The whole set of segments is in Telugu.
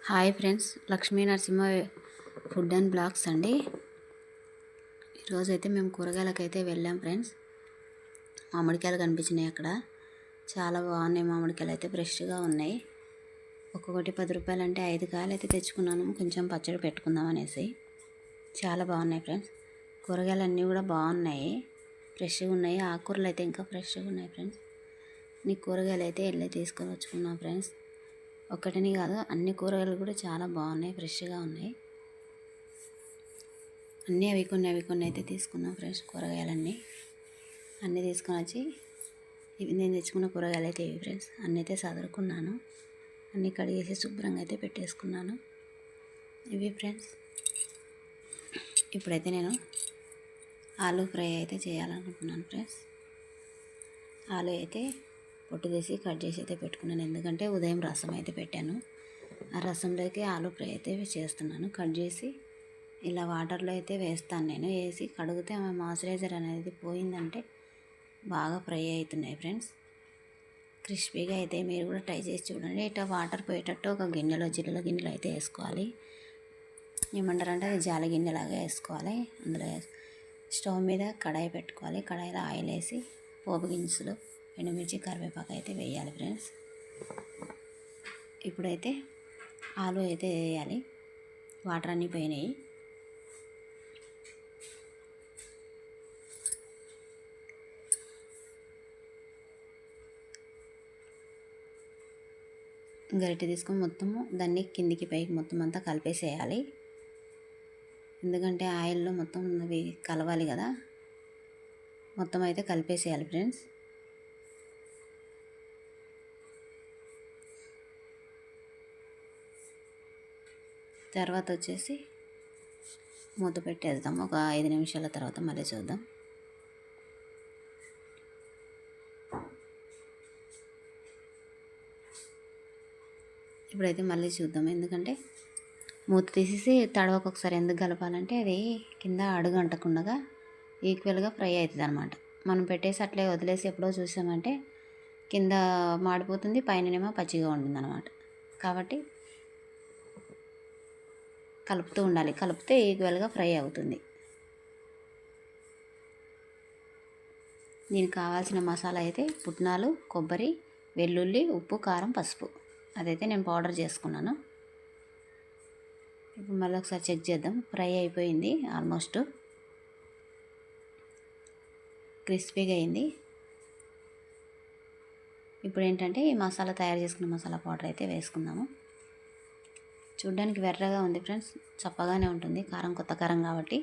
Hi friends, Lakshmi Narasimha food and blogs అండి. ఈరోజైతే మేము కూరగాయలకైతే వెళ్ళాం ఫ్రెండ్స్. మామిడికాయలు కనిపించినాయి అక్కడ. చాలా బాగున్నాయి మామిడికాయలు అయితే, ఫ్రెష్గా ఉన్నాయి. ఒక్కొక్కటి 10 రూపాయలు అంటే 5 కాయలు అయితే తెచ్చుకున్నాను, కొంచెం పచ్చడి పెట్టుకుందాం అనేసి. చాలా బాగున్నాయి ఫ్రెండ్స్. కూరగాయలు అన్నీ కూడా బాగున్నాయి, ఫ్రెష్గా ఉన్నాయి. ఆకుకూరలు అయితే ఇంకా ఫ్రెష్గా ఉన్నాయి ఫ్రెండ్స్. నీ కూరగాయలు అయితే వెళ్ళి తీసుకొని వచ్చుకున్నాం ఫ్రెండ్స్. ఒక్కటిని కాదు, అన్ని కూరగాయలు కూడా చాలా బాగున్నాయి, ఫ్రెష్గా ఉన్నాయి. అవి కొన్ని అయితే తీసుకున్నాం ఫ్రెండ్స్. కూరగాయలన్నీ అన్నీ తీసుకొని వచ్చి నేను తెచ్చుకున్న కూరగాయలు అయితే ఇవి ఫ్రెండ్స్. అన్నీ అయితే చదువుకున్నాను, అన్నీ కడిగేసి శుభ్రంగా అయితే పెట్టేసుకున్నాను. ఇవి ఫ్రెండ్స్. ఇప్పుడైతే నేను ఆలూ ఫ్రై అయితే చేయాలనుకుంటున్నాను ఫ్రెండ్స్. ఆలూ అయితే పొట్టు తీసి కట్ చేసి అయితే పెట్టుకున్నాను, ఎందుకంటే ఉదయం రసం అయితే పెట్టాను. ఆ రసంలోకి ఆలూ ఫ్రై అయితే చేస్తున్నాను. కట్ చేసి ఇలా వాటర్లో అయితే వేస్తాను నేను. వేసి కడిగితే ఆమె మాయిశ్చరైజర్ అనేది పోయిందంటే బాగా ఫ్రై అవుతున్నాయి ఫ్రెండ్స్. క్రిస్పీగా అయితే మీరు కూడా ట్రై చేసి చూడండి. ఇట్లా వాటర్ పోయేటట్టు ఒక గిన్నెలో, జిల్లుల గిన్నెలో అయితే వేసుకోవాలి. ఏమంటారంటే అది జాలి గిన్నెలాగా వేసుకోవాలి. అందులో స్టవ్ మీద కడాయి పెట్టుకోవాలి. కడాయిలో ఆయిల్ వేసి పోపు గింజలు, ఎండుమిర్చి, కరివేపాకు అయితే వేయాలి ఫ్రెండ్స్. ఇప్పుడైతే ఆలు అయితే వేయాలి. వాటర్ అన్నీ పోయినాయి. గరిటె తీసుకొని మొత్తము దాన్ని కిందికి పైకి మొత్తం అంతా కలిపేసేయాలి. ఎందుకంటే ఆయిల్లో మొత్తం అవి కలవాలి కదా, మొత్తం అయితే కలిపేసేయాలి ఫ్రెండ్స్. తర్వాత వచ్చేసి మూత పెట్టేద్దాం. ఒక 5 నిమిషాల తర్వాత మళ్ళీ చూద్దాం. ఇప్పుడైతే మళ్ళీ చూద్దాం, ఎందుకంటే మూత తీసేసి తడవకు ఒకసారి ఎందుకు కలపాలంటే అది కింద అడుగు అంటకుండా ఈక్వల్గా ఫ్రై అవుతుంది అనమాట. మనం పెట్టేసి అట్లే వదిలేసి ఎప్పుడో చూసామంటే కింద మాడిపోతుంది, పైననేమో పచ్చిగా ఉంటుంది అనమాట. కాబట్టి కలుపుతూ ఉండాలి, కలిపితే ఈక్వల్గా ఫ్రై అవుతుంది. దీనికి కావాల్సిన మసాలా అయితే పుట్నాలు, కొబ్బరి, వెల్లుల్లి, ఉప్పు, కారం, పసుపు అదైతే నేను పౌడర్ చేసుకున్నాను. ఇప్పుడు మళ్ళీ ఒకసారి చెక్ చేద్దాం. ఫ్రై అయిపోయింది, ఆల్మోస్ట్ క్రిస్పీగా అయింది. ఇప్పుడు ఏంటంటే ఈ మసాలా తయారు చేసుకున్న మసాలా పౌడర్ అయితే వేసుకుందాము. చూడ్డానికి ఎర్రగా ఉంది ఫ్రెండ్స్, చప్పగానే ఉంటుంది. కారం కొత్త కారం కాబట్టి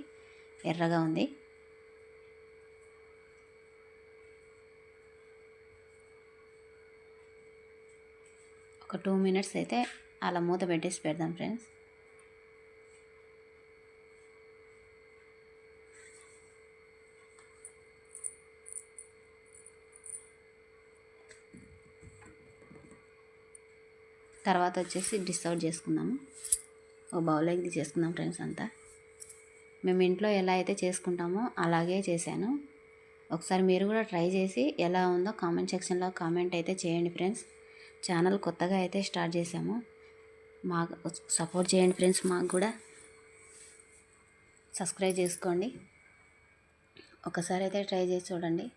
ఎర్రగా ఉంది. ఒక 2 మినిట్స్ అయితే అలా మూత పెట్టేసి పెడదాం ఫ్రెండ్స్. తర్వాత వచ్చేసి డిష్ అవుట్ చేసుకుందాము. ఒక బౌల్లోకి తీసేసుకుందాం ఫ్రెండ్స్. అంతా మేము ఇంట్లో ఎలా అయితే చేసుకుంటామో అలాగే చేశాను. ఒకసారి మీరు కూడా ట్రై చేసి ఎలా ఉందో కామెంట్ సెక్షన్లో కామెంట్ అయితే చేయండి ఫ్రెండ్స్. ఛానల్ కొత్తగా అయితే స్టార్ట్ చేసాము, మాకు సపోర్ట్ చేయండి ఫ్రెండ్స్. మాకు కూడా సబ్స్క్రైబ్ చేసుకోండి. ఒకసారి అయితే ట్రై చేసి చూడండి.